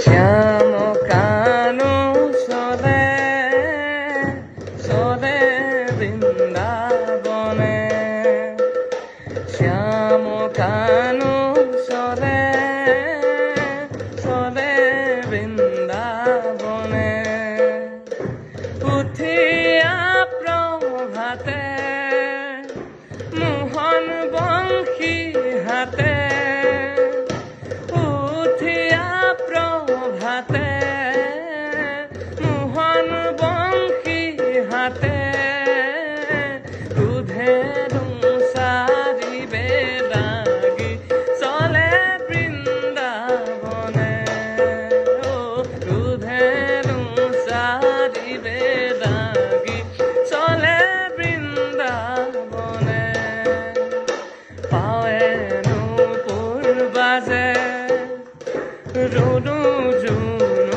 শ্যাম কানু সদে সদে বৃন্দাবনে, শ্যাম কানু সদে সদে বৃন্দাবনে। উঠিয়া প্রভাতে মোহন বংশী হাতে, উঠিয়া প্রভাতে মোহন বংশী হাতে, দুধেরু সারিবে লাগি চলে বৃন্দাবনে, ও দুধেরু সারিবে লাগি চলে বৃন্দাবনে। পায়েনু পূর্বাজে রুরু জুন